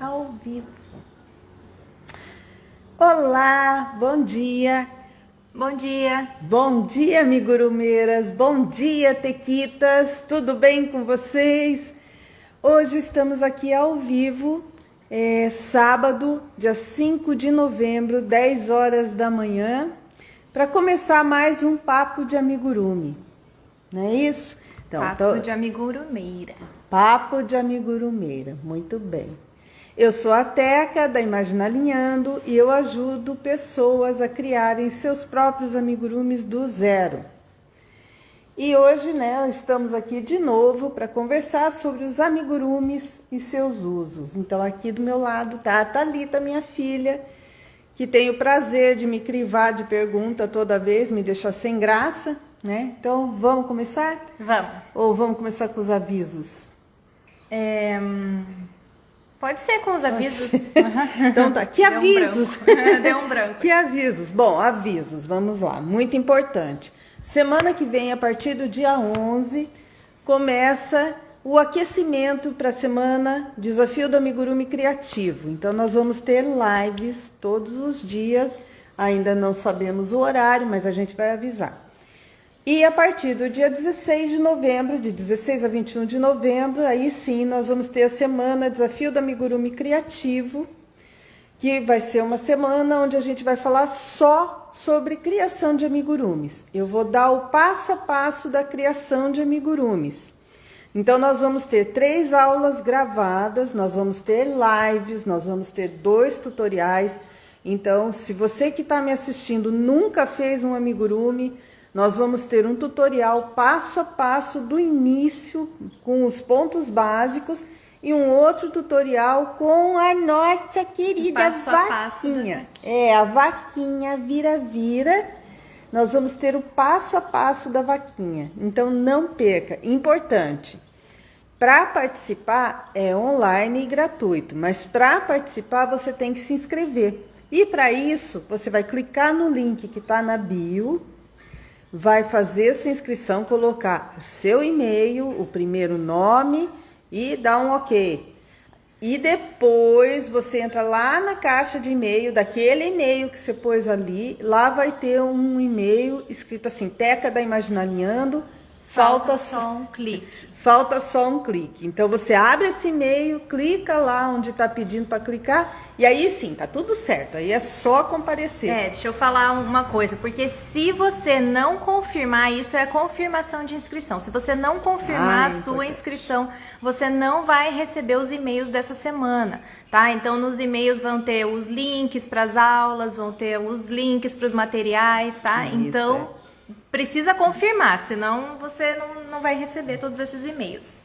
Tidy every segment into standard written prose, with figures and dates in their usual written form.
Ao vivo. Olá, bom dia. Bom dia. Bom dia, amigurumeiras. Bom dia, tequitas. Tudo bem com vocês? Hoje estamos aqui ao vivo, sábado, dia 5 de novembro, 10 horas da manhã, para começar mais um Papo de Amigurumi. Não é isso? Então, Papo de Amigurumeira. Papo de Amigurumeira, muito bem. Eu sou a Teca, da Imagina Alinhando, e eu ajudo pessoas a criarem seus próprios amigurumis do zero. E hoje, estamos aqui de novo para conversar sobre os amigurumis e seus usos. Então, aqui do meu lado está a Thalita, minha filha, que tem o prazer de me crivar de pergunta toda vez, me deixar sem graça, né? Então, vamos começar? Vamos. Ou vamos começar com os avisos? Pode ser com os avisos. Então tá, que avisos? Deu um branco. Que avisos? Bom, avisos, vamos lá, muito importante. Semana que vem, a partir do dia 11, começa o aquecimento para a semana Desafio do Amigurumi Criativo. Então nós vamos ter lives todos os dias, ainda não sabemos o horário, mas a gente vai avisar. E a partir do dia 16 de novembro, de 16 a 21 de novembro, aí sim nós vamos ter a semana Desafio do Amigurumi Criativo, que vai ser uma semana onde a gente vai falar só sobre criação de amigurumis. Eu vou dar o passo a passo da criação de amigurumis. Então nós vamos ter 3 aulas gravadas, nós vamos ter lives, nós vamos ter 2 tutoriais. Então, se você que está me assistindo nunca fez um amigurumi, nós vamos ter um tutorial passo a passo do início, com os pontos básicos, e um outro tutorial com a nossa querida passo vaquinha. A vaquinha vira-vira. Nós vamos ter o passo a passo da vaquinha. Então, não perca. Importante. Para participar, é online e gratuito. Mas para participar, você tem que se inscrever. E para isso, você vai clicar no link que está na bio, vai fazer sua inscrição, colocar o seu e-mail, o primeiro nome e dar um ok. E depois você entra lá na caixa de e-mail, daquele e-mail que você pôs ali, lá vai ter um e-mail escrito assim, Teca da Imagina Alinhando, falta só um clique. Falta só um clique. Então você abre esse e-mail, clica lá onde está pedindo para clicar, e aí sim, tá tudo certo. Aí é só comparecer. Deixa eu falar uma coisa, porque se você não confirmar, isso é confirmação de inscrição. Se você não confirmar a sua inscrição, você não vai receber os e-mails dessa semana, tá? Então nos e-mails vão ter os links para as aulas, vão ter os links para os materiais, tá? Então precisa confirmar, senão você não vai receber todos esses e-mails.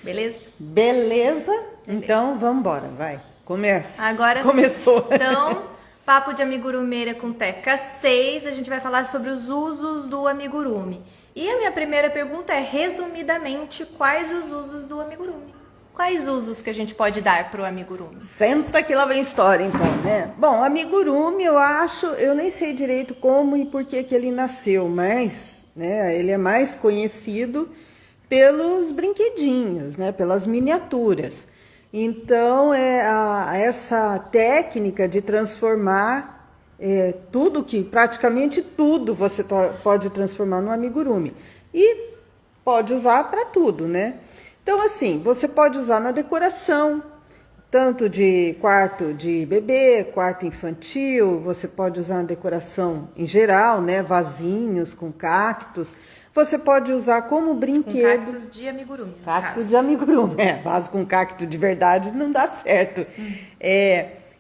Beleza? Beleza? Então, vamos embora, vai. Começa. Agora começou. Então, Papo de Amigurumeira com Teca 6, a gente vai falar sobre os usos do amigurumi. E a minha primeira pergunta é, resumidamente, quais os usos do amigurumi? Quais usos que a gente pode dar para o amigurumi? Senta que lá vem história, então, né? Bom, amigurumi, eu nem sei direito como e por que ele nasceu, mas, ele é mais conhecido pelos brinquedinhos, pelas miniaturas. Então, essa técnica de transformar praticamente tudo você pode transformar no amigurumi. E pode usar para tudo, né? Então, assim, você pode usar na decoração, tanto de quarto de bebê, quarto infantil, você pode usar na decoração em geral, vasinhos com cactos. Você pode usar como brinquedo. Com cactos de amigurumi. Cactos de amigurumi. Vaso com cacto de verdade não dá certo.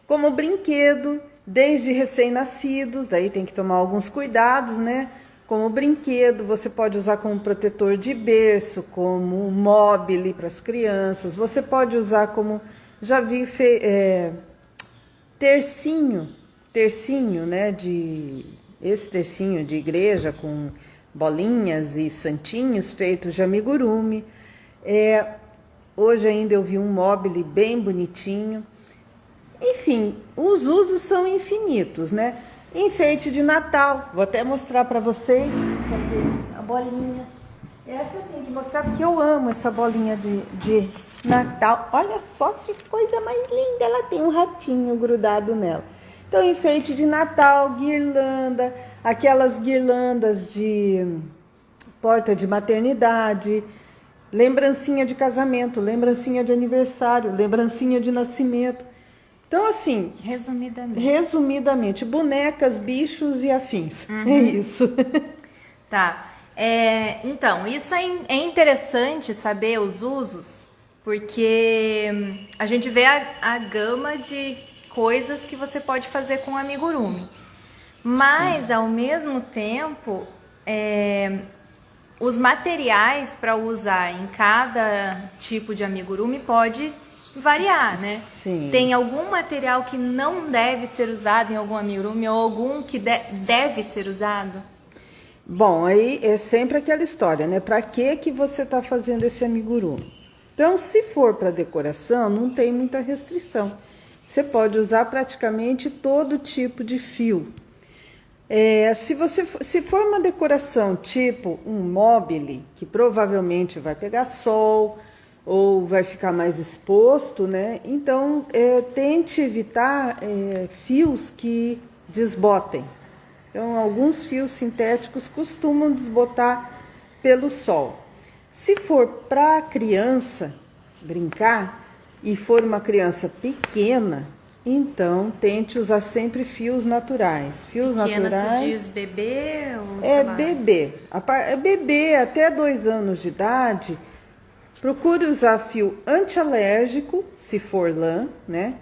Como brinquedo, desde recém-nascidos, daí tem que tomar alguns cuidados, Como brinquedo, você pode usar como protetor de berço, como mobile para as crianças. Você pode usar como, já vi, tercinho, esse tercinho de igreja com bolinhas e santinhos feitos de amigurumi. Hoje ainda eu vi um mobile bem bonitinho. Enfim, os usos são infinitos, Enfeite de Natal, vou até mostrar para vocês. Cadê a bolinha? Essa eu tenho que mostrar porque eu amo essa bolinha de Natal. Olha só que coisa mais linda, ela tem um ratinho grudado nela. Então, enfeite de Natal, guirlanda, aquelas guirlandas de porta de maternidade, lembrancinha de casamento, lembrancinha de aniversário, lembrancinha de nascimento. Então, assim, resumidamente, bonecas, bichos e afins. É isso. Tá. Então, isso é interessante saber os usos, porque a gente vê a gama de coisas que você pode fazer com o amigurumi. Mas, ao mesmo tempo, os materiais para usar em cada tipo de amigurumi pode variar, né? Sim. Tem algum material que não deve ser usado em algum amigurumi ou algum que deve ser usado? Bom, aí é sempre aquela história, né? Para que você está fazendo esse amigurumi? Então, se for para decoração, não tem muita restrição. Você pode usar praticamente todo tipo de fio. Se for uma decoração tipo um mobile, que provavelmente vai pegar sol ou vai ficar mais exposto, né? Então, tente evitar fios que desbotem. Então, alguns fios sintéticos costumam desbotar pelo sol. Se for para criança brincar e for uma criança pequena, então tente usar sempre fios naturais. Fios pequena naturais. Se diz bebê ou bebê. Bebê até 2 anos de idade, procure usar fio antialérgico, se for lã, né?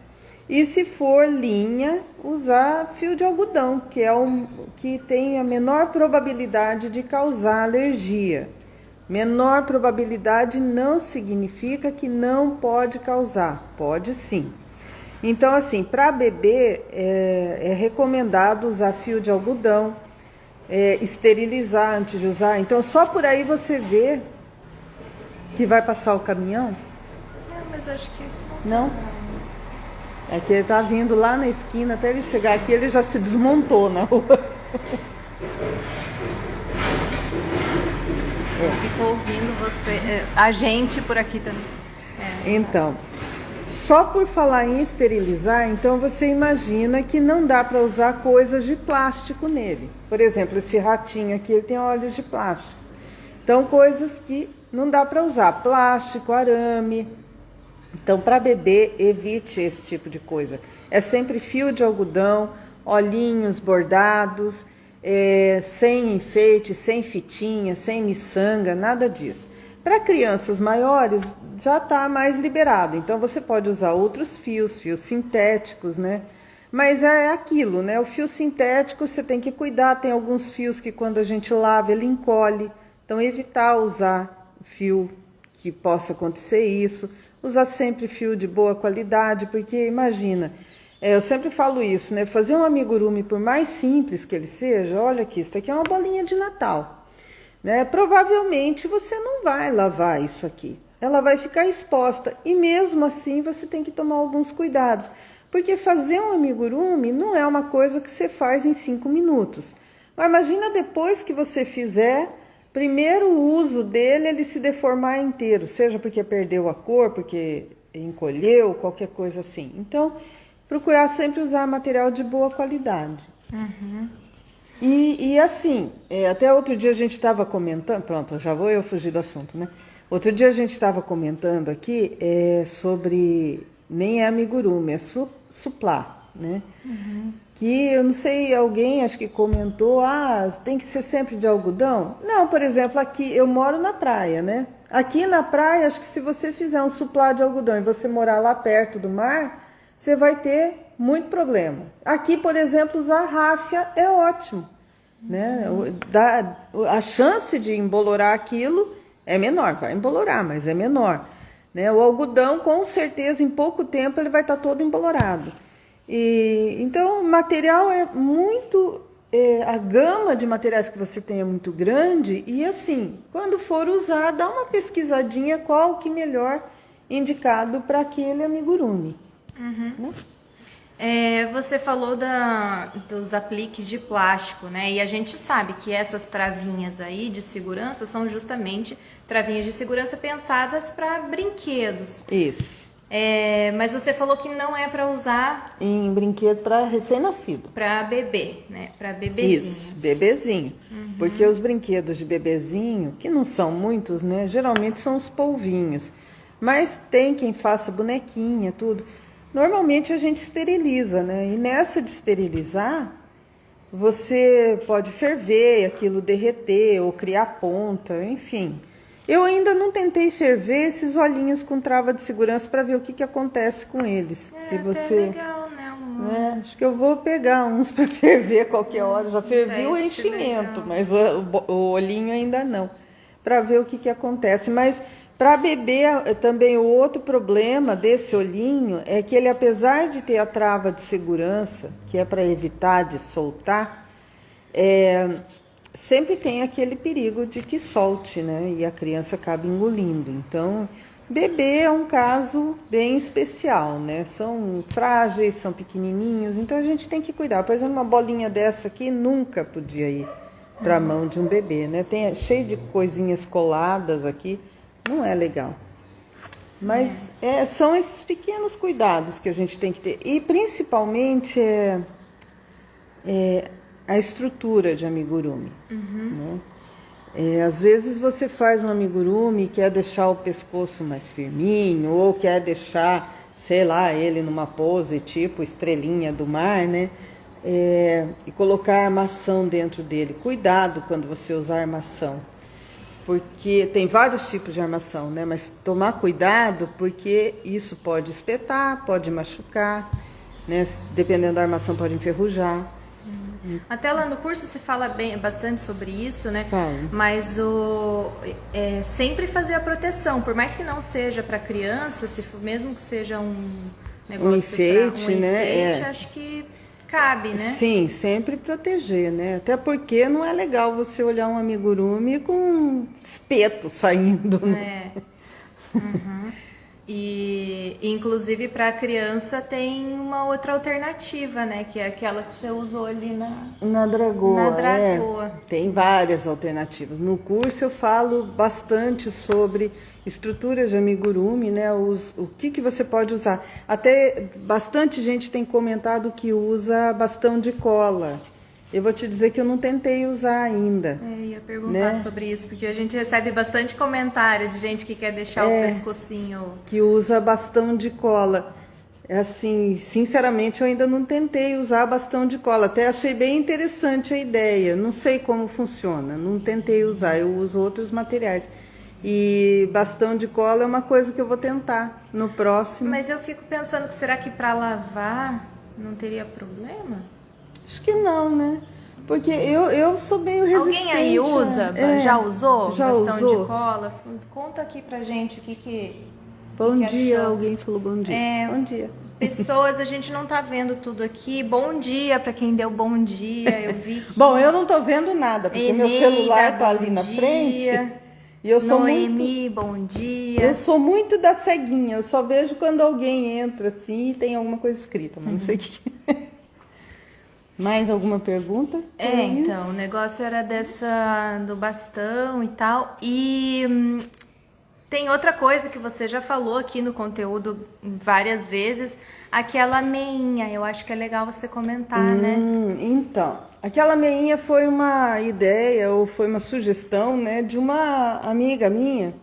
E se for linha, usar fio de algodão, que é o que tem a menor probabilidade de causar alergia. Menor probabilidade não significa que não pode causar, pode sim. Então, assim, para bebê é recomendado usar fio de algodão, esterilizar antes de usar. Então, só por aí você vê que vai passar o caminhão. Não, mas eu acho que isso não. É que ele tá vindo lá na esquina, até ele chegar aqui, ele já se desmontou na rua. Eu fico ouvindo a gente por aqui também. Então, só por falar em esterilizar, então você imagina que não dá para usar coisas de plástico nele. Por exemplo, esse ratinho aqui, ele tem olhos de plástico. Então, coisas que não dá para usar, plástico, arame. Então, para bebê, evite esse tipo de coisa. É sempre fio de algodão, olhinhos bordados, sem enfeite, sem fitinha, sem miçanga, nada disso. Para crianças maiores, já está mais liberado. Então, você pode usar outros fios sintéticos, né? Mas é aquilo, né? O fio sintético você tem que cuidar. Tem alguns fios que quando a gente lava, ele encolhe. Então, evitar usar fio que possa acontecer isso. Usar sempre fio de boa qualidade, porque imagina, eu sempre falo isso, né? Fazer um amigurumi, por mais simples que ele seja, olha aqui, isso aqui é uma bolinha de Natal, né? Provavelmente você não vai lavar isso aqui, ela vai ficar exposta e mesmo assim você tem que tomar alguns cuidados, porque fazer um amigurumi não é uma coisa que você faz em 5 minutos. Mas imagina depois que você fizer. Primeiro o uso dele, ele se deformar inteiro, seja porque perdeu a cor, porque encolheu, qualquer coisa assim. Então, procurar sempre usar material de boa qualidade. Uhum. E assim, até outro dia a gente estava comentando, pronto, já vou eu fugir do assunto, né? Outro dia a gente estava comentando aqui sobre, nem é amigurumi, é suplá, né? Uhum. Que eu não sei, alguém acho que comentou, tem que ser sempre de algodão? Não, por exemplo, aqui eu moro na praia, né? Aqui na praia, acho que se você fizer um suplá de algodão e você morar lá perto do mar, você vai ter muito problema. Aqui, por exemplo, usar ráfia é ótimo, né? A chance de embolorar aquilo é menor, vai embolorar, mas é menor, né? O algodão, com certeza, em pouco tempo ele vai estar todo embolorado. Então, o material é muito... a gama de materiais que você tem é muito grande e, assim, quando for usar, dá uma pesquisadinha qual que melhor indicado para aquele amigurumi. Uhum. Né? Você falou dos apliques de plástico, né? E a gente sabe que essas travinhas aí de segurança são justamente travinhas de segurança pensadas para brinquedos. Isso. Mas você falou que não é para usar em brinquedo para recém-nascido. Para bebê, né? Para bebezinho. Isso, bebezinho. Porque os brinquedos de bebezinho, que não são muitos, né? Geralmente são os polvinhos. Mas tem quem faça bonequinha, tudo. Normalmente a gente esteriliza, né? E nessa de esterilizar, você pode ferver, aquilo derreter ou criar ponta, enfim. Eu ainda não tentei ferver esses olhinhos com trava de segurança para ver o que acontece com eles. Se você... legal, né? Acho que eu vou pegar uns para ferver qualquer hora. Já fervi o enchimento, mas o olhinho ainda não. Para ver o que acontece. Mas para bebê, também o outro problema desse olhinho é que ele, apesar de ter a trava de segurança, que é para evitar de soltar, sempre tem aquele perigo de que solte, né? E a criança acaba engolindo. Então, bebê é um caso bem especial, né? São frágeis, são pequenininhos, então a gente tem que cuidar. Por exemplo, uma bolinha dessa aqui nunca podia ir para a mão de um bebê, né? Tem cheio de coisinhas coladas aqui, não é legal. Mas são esses pequenos cuidados que a gente tem que ter. E principalmente a estrutura de amigurumi. Né? Às vezes você faz um amigurumi e quer deixar o pescoço mais firminho, ou quer deixar, sei lá, ele numa pose tipo estrelinha do mar, né? E colocar armação dentro dele. Cuidado quando você usar armação, porque tem vários tipos de armação, né? Mas tomar cuidado, porque isso pode espetar, pode machucar, né? Dependendo da armação pode enferrujar. Até lá no curso você fala bastante sobre isso, né? Mas sempre fazer a proteção, por mais que não seja para criança, mesmo que seja um negócio, enfeite, né? Acho que cabe, né? Sim, sempre proteger, né? Até porque não é legal você olhar um amigurumi com um espeto saindo, né? E inclusive para a criança tem uma outra alternativa, né? Que é aquela que você usou ali na Dragoa. Tem várias alternativas. No curso eu falo bastante sobre estruturas de amigurumi, né? O que você pode usar. Até bastante gente tem comentado que usa bastão de cola. Eu vou te dizer que eu não tentei usar ainda. Eu ia perguntar sobre isso, porque a gente recebe bastante comentário de gente que quer deixar o pescocinho... Que usa bastão de cola. Assim, sinceramente, eu ainda não tentei usar bastão de cola. Até achei bem interessante a ideia. Não sei como funciona, não tentei usar. Eu uso outros materiais. E bastão de cola é uma coisa que eu vou tentar no próximo. Mas eu fico pensando que será que para lavar não teria problema? Acho que não, né? Porque eu sou meio resistente. Alguém aí usa? Já usou? Já bastão usou? De cola? Conta aqui pra gente o que Bom dia, achou. Alguém falou bom dia. Bom dia. Pessoas, a gente não tá vendo tudo aqui. Bom dia pra quem deu bom dia. Eu vi que... Bom, eu não tô vendo nada, porque meu celular tá ali na frente. E eu sou Noemi, bom dia. Eu sou muito da ceguinha. Eu só vejo quando alguém entra assim e tem alguma coisa escrita, mas não sei o que é. Mais alguma pergunta? Então, o negócio era do bastão e tal. E tem outra coisa que você já falou aqui no conteúdo várias vezes, aquela meinha. Eu acho que é legal você comentar, né? Então, aquela meinha foi uma ideia ou foi uma sugestão, né, de uma amiga minha,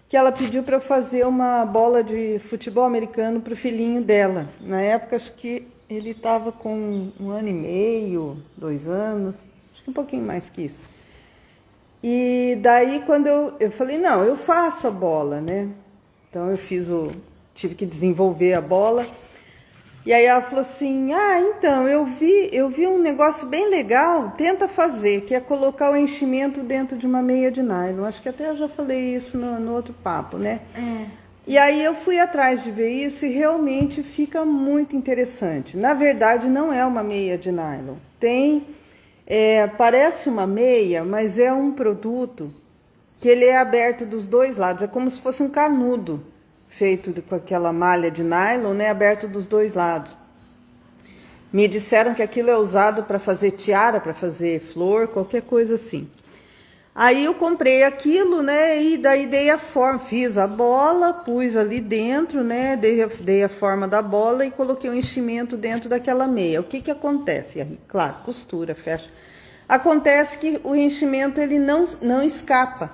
que ela pediu para eu fazer uma bola de futebol americano para o filhinho dela. Na época, acho que ele estava com 1 ano e meio, 2 anos, acho que um pouquinho mais que isso. E daí, quando eu falei, não, eu faço a bola, né? Então, tive que desenvolver a bola. E aí ela falou assim, então, eu vi um negócio bem legal, tenta fazer, que é colocar o enchimento dentro de uma meia de nylon. Acho que até eu já falei isso no outro papo, né? E aí eu fui atrás de ver isso e realmente fica muito interessante. Na verdade, não é uma meia de nylon. Parece uma meia, mas é um produto que ele é aberto dos dois lados. É como se fosse um canudo feito com aquela malha de nylon, né, aberto dos dois lados. Me disseram que aquilo é usado para fazer tiara, para fazer flor, qualquer coisa assim. Aí eu comprei aquilo, né, e daí dei a forma, fiz a bola, pus ali dentro, né, dei a forma da bola e coloquei o enchimento dentro daquela meia. O que que acontece? Aí, claro, costura, fecha. Acontece que o enchimento ele não escapa,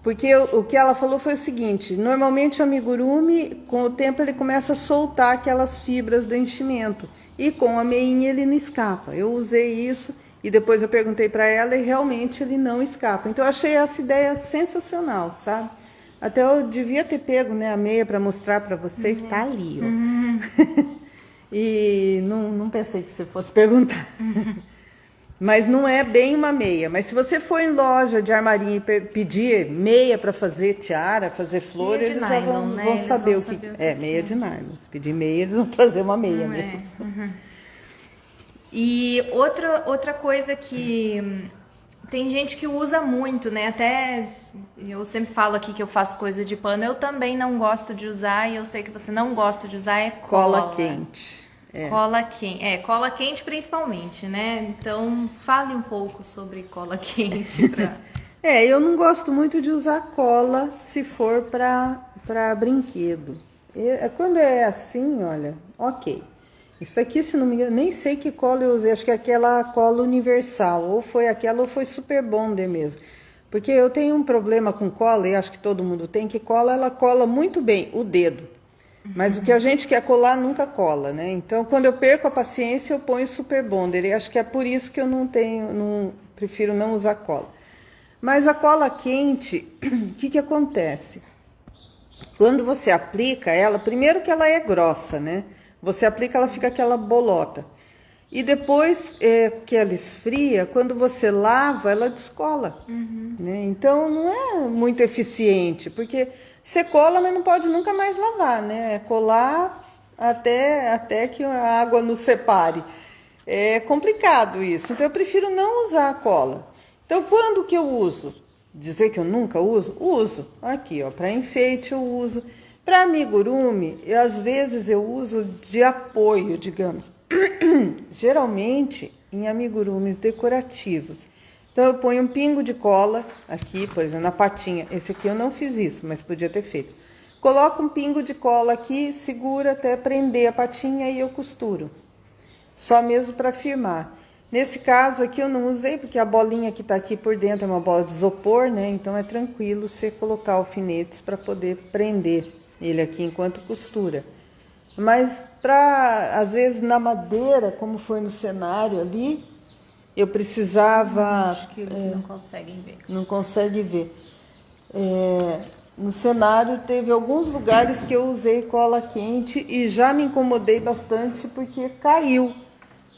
porque o que ela falou foi o seguinte: normalmente o amigurumi, com o tempo ele começa a soltar aquelas fibras do enchimento e com a meinha ele não escapa. Eu usei isso e depois eu perguntei para ela e realmente ele não escapa. Então eu achei essa ideia sensacional, sabe? Até eu devia ter pego, né, a meia para mostrar para vocês, tá ali, ó. E não pensei que você fosse perguntar. Mas não é bem uma meia. Mas se você for em loja de armarinho e pedir meia para fazer tiara, fazer flor, meia eles de já nylon, vão, né? vão Eles saber vão o que saber é. Meia de nylon. Se pedir meia, eles vão trazer uma meia mesmo. E outra coisa que tem gente que usa muito, né? Até eu sempre falo aqui que eu faço coisa de pano, eu também não gosto de usar, e eu sei que você não gosta de usar, é Cola quente. É. Cola quente principalmente, né? Então, fale um pouco sobre cola quente pra... Eu não gosto muito de usar cola se for para brinquedo. Quando é assim, olha, ok. Isso aqui, se não me engano, nem sei que cola eu usei, acho que é aquela cola universal, ou foi aquela ou foi Super Bonder mesmo. Porque eu tenho um problema com cola, e acho que todo mundo tem, que cola, ela cola muito bem o dedo. Mas o que a gente quer colar nunca cola, né? Então, quando eu perco a paciência, eu ponho Super Bonder. E acho que é por isso que eu prefiro não usar cola. Mas a cola quente, o que acontece? Quando você aplica ela, primeiro que ela é grossa, né? Você aplica, ela fica aquela bolota. E depois que ela esfria, quando você lava, ela descola. Né? Então, não é muito eficiente, porque você cola, mas não pode nunca mais lavar, né? É colar até que a água nos separe. É complicado isso. Então, eu prefiro não usar a cola. Então, quando que eu uso? Dizer que eu nunca uso? Uso. Aqui, ó, para enfeite eu uso. Para amigurumi, às vezes eu uso de apoio, digamos. Geralmente em amigurumis decorativos. Então eu ponho um pingo de cola aqui, por exemplo, na patinha. Esse aqui eu não fiz isso, mas podia ter feito. Coloco um pingo de cola aqui, segura até prender a patinha e eu costuro. Só mesmo para firmar. Nesse caso aqui eu não usei, porque a bolinha que está aqui por dentro é uma bola de isopor, né? Então é tranquilo você colocar alfinetes para poder prender ele aqui enquanto costura. Mas às vezes na madeira, como foi no cenário ali, eu precisava... Acho que eles não conseguem ver. Não consegue ver. No cenário teve alguns lugares que eu usei cola quente e já me incomodei bastante porque caiu.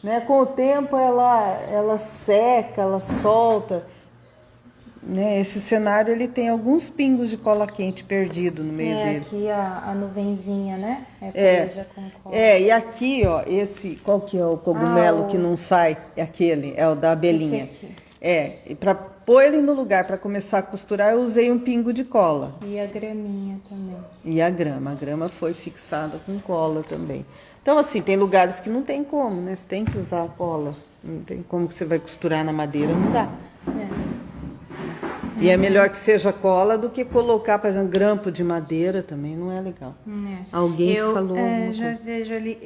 Né? Com o tempo ela seca, ela solta. Né? Esse cenário ele tem alguns pingos de cola quente perdido no meio dele. Aqui a nuvenzinha, né? Presa com cola. E aqui, ó, qual que é o cogumelo que não sai? É aquele, é o da abelhinha. Esse aqui. E para pôr ele no lugar, para começar a costurar, eu usei um pingo de cola. E a graminha também. E a grama foi fixada com cola também. Então, assim, tem lugares que não tem como, né? Você tem que usar a cola. Não tem como que você vai costurar na madeira, não dá. E é melhor que seja cola do que colocar, por exemplo, grampo de madeira também, não é legal. Alguém falou alguma já coisa. vejo ali.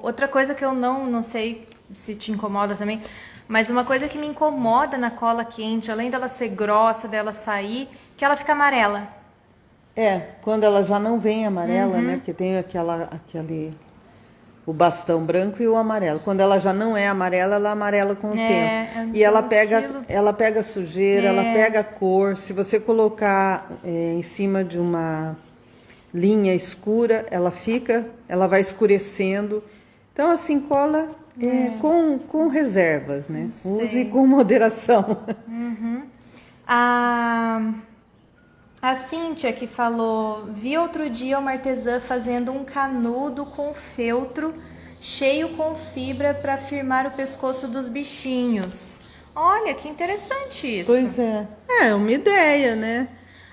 Outra coisa que eu não sei se te incomoda também, mas uma coisa que me incomoda na cola quente, além dela ser grossa, dela sair, que ela fica amarela. Quando ela já não vem amarela, né? Porque tem o bastão branco e o amarelo. Quando ela já não é amarela, ela amarela com o tempo. E ela pega sujeira, ela pega cor. Se você colocar em cima de uma linha escura, ela vai escurecendo. Então, assim, cola com reservas, né? Use com moderação. A Cíntia que falou, vi outro dia uma artesã fazendo um canudo com feltro cheio com fibra para firmar o pescoço dos bichinhos. Olha, que interessante isso. Pois é. É uma ideia, né?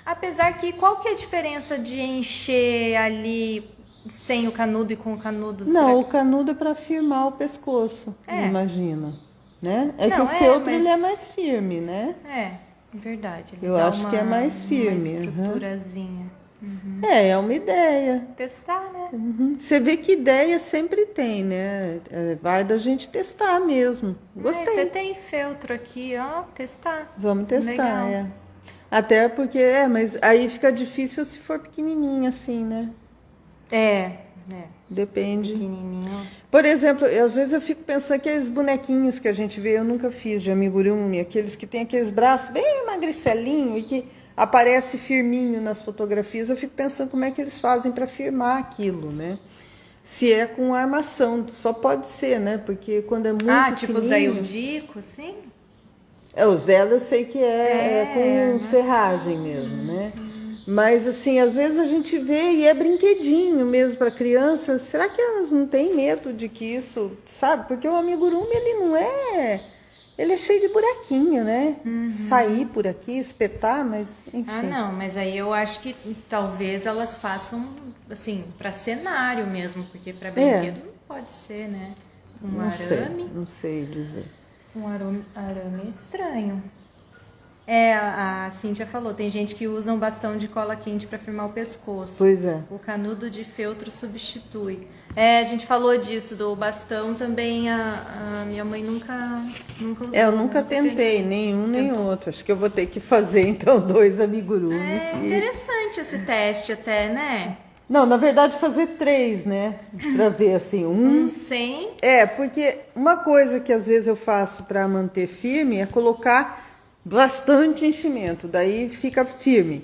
Apesar que, qual que é a diferença de encher ali sem o canudo e com o canudo? Não, o canudo é para firmar o pescoço, imagino. Né? É que o feltro ele é mais firme, né? É, verdade. Eu acho que é mais firme. Uma estruturazinha. É uma ideia. Testar, né? Você vê que ideia sempre tem, né? Vai da gente testar mesmo. Gostei. Você tem feltro aqui, ó, testar. Vamos testar, Legal. Até porque, mas aí fica difícil se for pequenininho assim, né? Depende. Pequenininho. Por exemplo, às vezes eu fico pensando aqueles bonequinhos que a gente vê, eu nunca fiz de amigurumi, aqueles que tem aqueles braços bem magricelinho e que aparece firminho nas fotografias, eu fico pensando como é que eles fazem para firmar aquilo, né? Se é com armação, só pode ser, né? Porque quando é muito tipo fininho... os da Ildico, sim? Os dela eu sei que é com ferragem mesmo, né? Mas, assim, às vezes a gente vê e é brinquedinho mesmo para criança. Será que elas não têm medo de que isso, sabe? Porque o amigurumi, ele não é... Ele é cheio de buraquinho, né? Sair por aqui, espetar, mas enfim. Não, mas aí eu acho que talvez elas façam, assim, para cenário mesmo, porque para brinquedo não pode ser, né? Um arame. Não sei dizer. Um arame é estranho. A Cíntia falou, tem gente que usa um bastão de cola quente para firmar o pescoço. Pois é. O canudo de feltro substitui. A gente falou disso, do bastão também, a minha mãe nunca usou. Eu nunca tentei, nenhum nem outro. Acho que eu vou ter que fazer, então, 2 amigurumis. É interessante esse teste até, né? Não, na verdade, fazer 3, né? Para ver, assim, Um sem... porque uma coisa que às vezes eu faço para manter firme é colocar bastante enchimento, daí fica firme.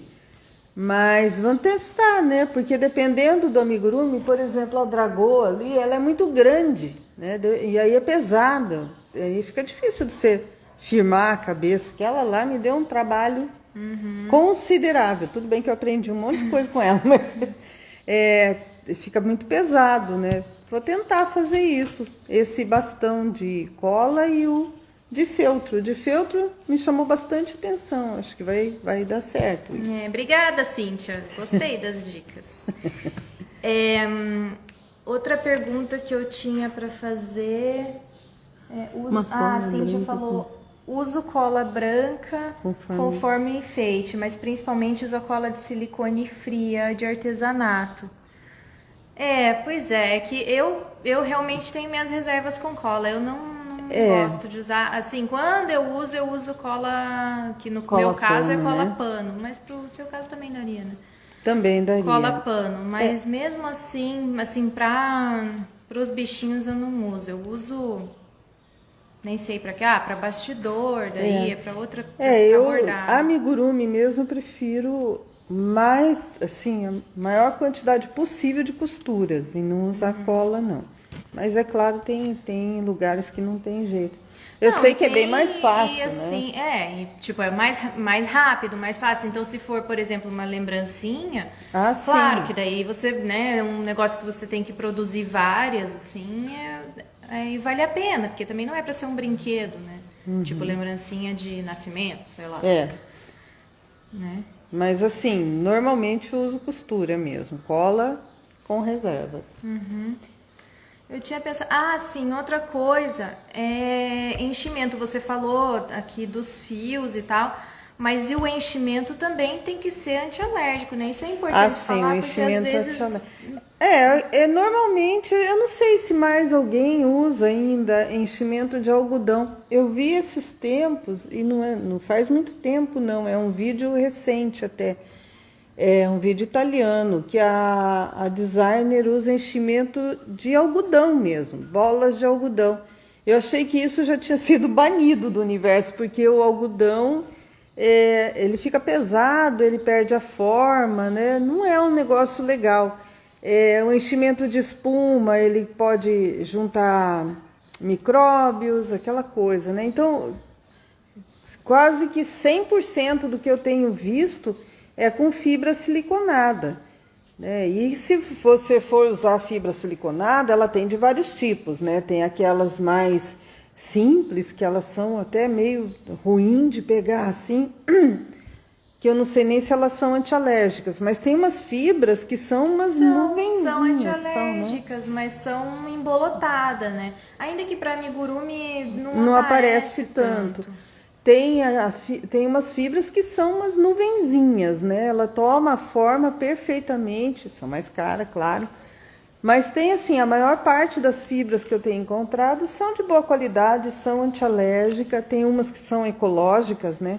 Mas vamos testar, né? Porque dependendo do amigurumi, por exemplo, a dragoa ali, ela é muito grande, né? E aí é pesada. Aí fica difícil de você firmar a cabeça. Aquela lá me deu um trabalho considerável. Tudo bem que eu aprendi um monte de coisa com ela, mas fica muito pesado, né? Vou tentar fazer isso. Esse bastão de cola e o de feltro. De feltro me chamou bastante atenção. Acho que vai dar certo isso. Obrigada, Cíntia. Gostei das dicas. Outra pergunta que eu tinha para fazer... a Cíntia falou, uso cola branca conforme enfeite, mas principalmente uso a cola de silicone fria de artesanato. Pois é que eu realmente tenho minhas reservas com cola. Eu não gosto de usar, assim, quando eu uso cola, que no meu caso é cola pano, mas pro seu caso também daria, né? Também daria. Cola pano, mas mesmo assim, para os bichinhos eu não uso, eu uso, nem sei para quê, para bastidor, daí é para outra, amigurumi mesmo eu prefiro mais, assim, a maior quantidade possível de costuras e não usar cola, não. Mas é claro, tem lugares que não tem jeito. Eu sei que é bem mais fácil, assim, né? É mais rápido, mais fácil. Então, se for, por exemplo, uma lembrancinha, claro que daí você, né, um negócio que você tem que produzir várias, assim, aí vale a pena, porque também não é para ser um brinquedo, né? Tipo lembrancinha de nascimento, sei lá. Né? Mas assim, normalmente eu uso costura mesmo, cola com reservas. Eu tinha pensado... sim, outra coisa, enchimento. Você falou aqui dos fios e tal, mas e o enchimento também tem que ser antialérgico, né? Isso é importante falar, porque às vezes... Normalmente, eu não sei se mais alguém usa ainda enchimento de algodão. Eu vi esses tempos, e não faz muito tempo não, é um vídeo recente até. É um vídeo italiano, que a designer usa enchimento de algodão mesmo, bolas de algodão. Eu achei que isso já tinha sido banido do universo, porque o algodão, ele fica pesado, ele perde a forma, né? Não é um negócio legal. O enchimento de espuma, ele pode juntar micróbios, aquela coisa, né? Então, quase que 100% do que eu tenho visto é com fibra siliconada, né? E se você for usar fibra siliconada, ela tem de vários tipos, né? Tem aquelas mais simples, que elas são até meio ruim de pegar assim, que eu não sei nem se elas são antialérgicas, mas tem umas fibras que são umas nuvenzinhas. São antialérgicas, mas são embolotadas, né? Ainda que para amigurumi não aparece tanto. Tem umas fibras que são umas nuvenzinhas, né? Ela toma a forma perfeitamente, são mais caras, claro. Mas tem assim, a maior parte das fibras que eu tenho encontrado são de boa qualidade, são antialérgicas, tem umas que são ecológicas, né?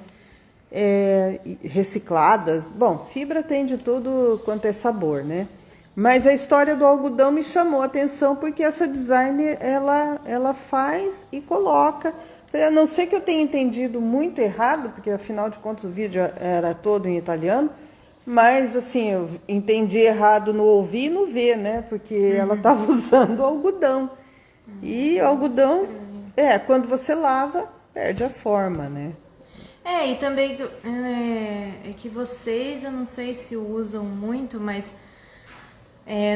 Recicladas. Bom, fibra tem de tudo quanto é sabor, né? Mas a história do algodão me chamou a atenção porque essa designer, ela faz e coloca. A não ser que eu tenha entendido muito errado, porque afinal de contas o vídeo era todo em italiano, mas assim, eu entendi errado no ouvir e no ver, né? Porque ela estava usando algodão. E algodão, quando você lava, perde a forma, né? E também é que vocês, eu não sei se usam muito, mas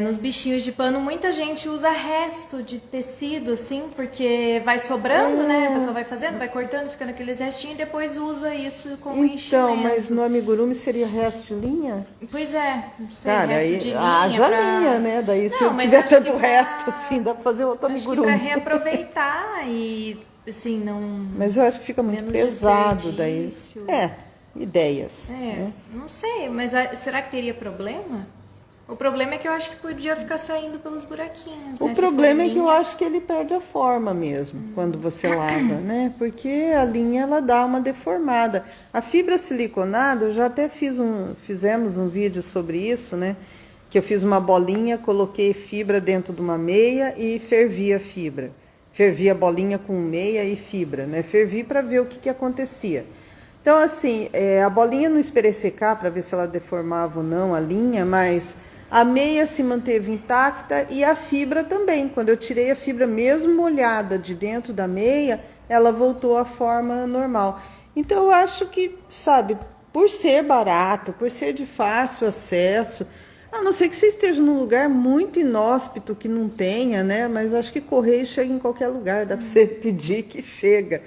nos bichinhos de pano muita gente usa resto de tecido, assim, porque vai sobrando, né? A pessoa vai fazendo, vai cortando, ficando aqueles restinhos e depois usa isso como enchimento. Então, mas no amigurumi seria resto de linha? Pois é, não sei, cara, resto aí, de linha. Haja linha, né? Daí se eu tiver tanto resto assim, dá pra fazer outro amigurumi. Acho que pra reaproveitar e, assim, não... Mas eu acho que fica muito pesado daí. Ideias. Né? Não sei, mas será que teria problema? O problema é que eu acho que podia ficar saindo pelos buraquinhos, né? O problema é que eu acho que ele perde a forma mesmo, quando você lava, né? Porque a linha, ela dá uma deformada. A fibra siliconada, eu já até fizemos um vídeo sobre isso, né? Que eu fiz uma bolinha, coloquei fibra dentro de uma meia e fervi a fibra. Fervi a bolinha com meia e fibra, né? Fervi para ver o que acontecia. Então, assim, a bolinha não esperei secar para ver se ela deformava ou não a linha, mas... A meia se manteve intacta e a fibra também. Quando eu tirei a fibra mesmo molhada de dentro da meia, ela voltou à forma normal. Então eu acho que, sabe, por ser barato, por ser de fácil acesso, a não ser que você esteja num lugar muito inóspito que não tenha, né? Mas acho que correio chega em qualquer lugar, dá para você pedir que chega.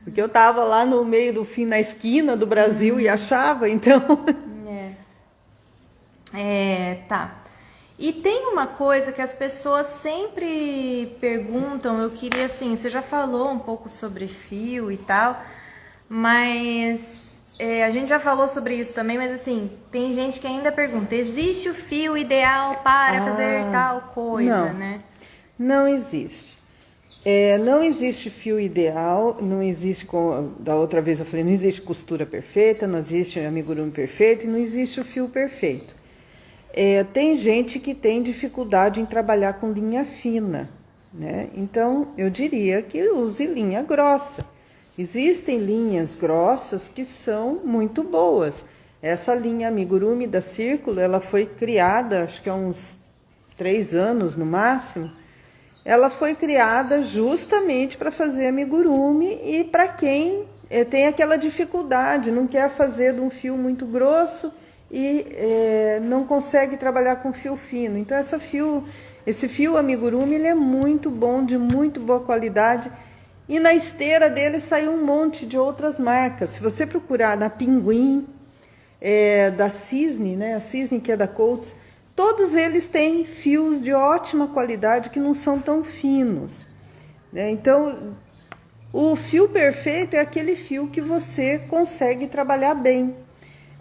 Porque eu estava lá no meio do fim, na esquina do Brasil e achava, então... Tá. E tem uma coisa que as pessoas sempre perguntam, eu queria assim, você já falou um pouco sobre fio e tal, mas a gente já falou sobre isso também, mas assim, tem gente que ainda pergunta, existe o fio ideal para fazer tal coisa, né? Não existe. Não existe fio ideal, não existe, da outra vez eu falei, não existe costura perfeita, não existe amigurumi perfeito, não existe o fio perfeito. Tem gente que tem dificuldade em trabalhar com linha fina, né? Então, eu diria que use linha grossa. Existem linhas grossas que são muito boas. Essa linha amigurumi da Círculo, ela foi criada, acho que há uns 3 anos no máximo. Ela foi criada justamente para fazer amigurumi e para quem tem aquela dificuldade, não quer fazer de um fio muito grosso e não consegue trabalhar com fio fino. Então esse fio amigurumi, ele é muito bom, de muito boa qualidade, e na esteira dele saiu um monte de outras marcas. Se você procurar na Pinguim, da Cisne, né? A Cisne, que é da Coates, todos eles têm fios de ótima qualidade que não são tão finos, né? Então o fio perfeito é aquele fio que você consegue trabalhar bem.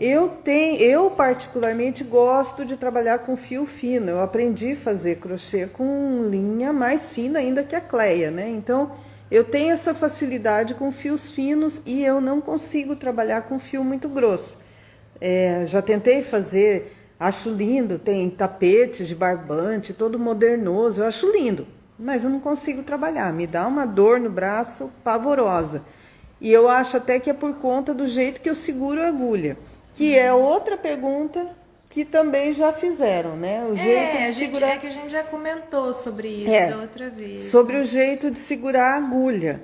Eu particularmente gosto de trabalhar com fio fino. Eu aprendi a fazer crochê com linha mais fina ainda que a Cleia, né? Então, eu tenho essa facilidade com fios finos e eu não consigo trabalhar com fio muito grosso. Já tentei fazer, acho lindo, tem tapetes de barbante, todo modernoso, eu acho lindo, mas eu não consigo trabalhar, me dá uma dor no braço pavorosa. E eu acho até que é por conta do jeito que eu seguro a agulha. Que é outra pergunta que também já fizeram, né? O jeito de segurar... que a gente já comentou sobre isso da outra vez. Sobre o jeito de segurar a agulha.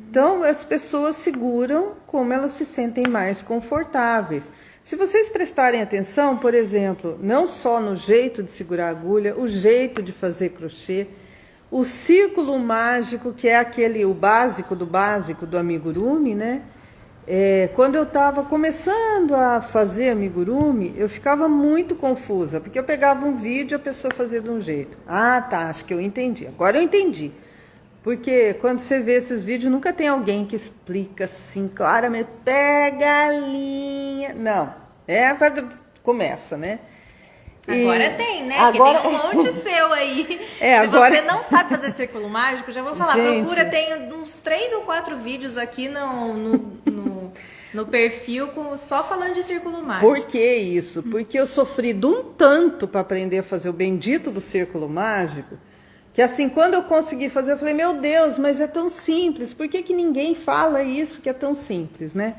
Então, as pessoas seguram como elas se sentem mais confortáveis. Se vocês prestarem atenção, por exemplo, não só no jeito de segurar a agulha, o jeito de fazer crochê, o círculo mágico, que é o básico do amigurumi, né? Quando eu estava começando a fazer amigurumi, eu ficava muito confusa, porque eu pegava um vídeo e a pessoa fazia de um jeito. Ah, tá, acho que eu entendi. Agora eu entendi. Porque quando você vê esses vídeos, nunca tem alguém que explica assim claramente, pega a linha. Não, começa, né? Agora tem, né? Agora... Porque tem um monte seu aí. Se agora... você não sabe fazer círculo mágico, já vou falar, gente... procura, tem uns 3 ou 4 vídeos aqui no perfil só falando de círculo mágico. Por que isso? Porque eu sofri de um tanto para aprender a fazer o bendito do círculo mágico, que assim, quando eu consegui fazer, eu falei, meu Deus, mas é tão simples, por que ninguém fala isso que é tão simples, né?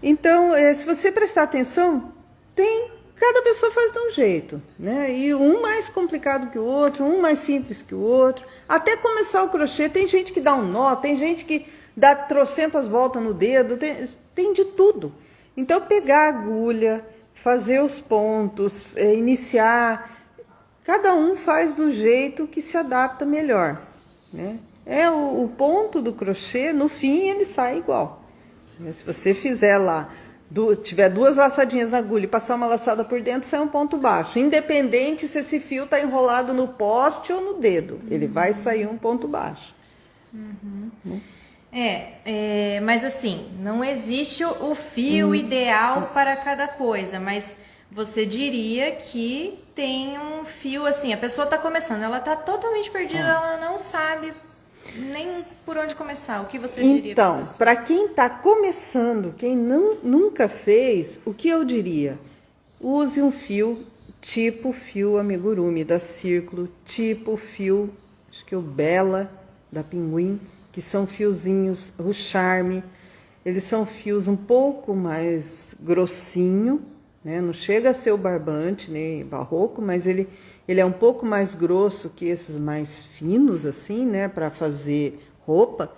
Então, se você prestar atenção, cada pessoa faz de um jeito, né? E um mais complicado que o outro, um mais simples que o outro. Até começar o crochê, tem gente que dá um nó, tem gente que dá trocentas voltas no dedo, tem de tudo. Então, pegar a agulha, fazer os pontos, iniciar, cada um faz do jeito que se adapta melhor, né? O ponto do crochê, no fim, ele sai igual. Se você fizer lá, tiver 2 laçadinhas na agulha e passar uma laçada por dentro, sai um ponto baixo. Independente se esse fio está enrolado no poste ou no dedo, ele vai sair um ponto baixo. Mas assim, não existe o fio ideal para cada coisa, mas você diria que tem um fio assim, a pessoa está começando, ela está totalmente perdida, ela não sabe nem por onde começar. O que você diria? Então, para quem está começando, quem nunca fez, o que eu diria? Use um fio tipo fio amigurumi da Círculo, tipo fio, acho que o Bela da Pinguim, que são fiozinhos, o Charme. Eles são fios um pouco mais grossinho, né? Não chega a ser o barbante, nem barroco, mas ele é um pouco mais grosso que esses mais finos, assim, né? Para fazer roupa.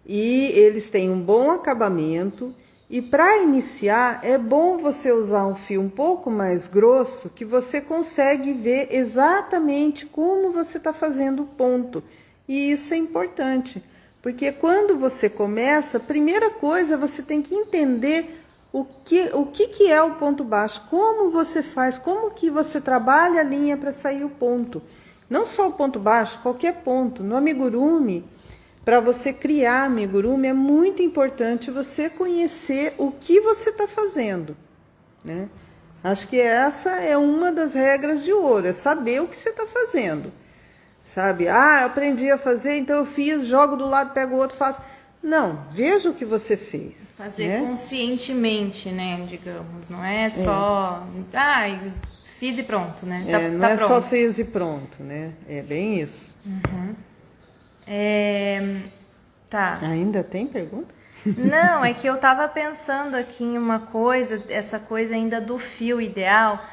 E eles têm um bom acabamento. E para iniciar, é bom você usar um fio um pouco mais grosso, que você consegue ver exatamente como você está fazendo o ponto. E isso é importante, porque quando você começa, a primeira coisa, você tem que entender o que é o ponto baixo, como você faz, como que você trabalha a linha para sair o ponto. Não só o ponto baixo, qualquer ponto. No amigurumi, para você criar amigurumi, é muito importante você conhecer o que você está fazendo, né? Acho que essa é uma das regras de ouro, é saber o que você está fazendo. Sabe? Eu aprendi a fazer, então eu fiz, jogo do lado, pego o outro, faço. Não, veja o que você fez. Fazer, né? Conscientemente, né, digamos. Não é só... fiz e pronto, né? Não é pronto. Só fiz e pronto, né? É bem isso. Tá. Ainda tem pergunta? Não, é que eu tava pensando aqui em uma coisa, essa coisa ainda do fio ideal,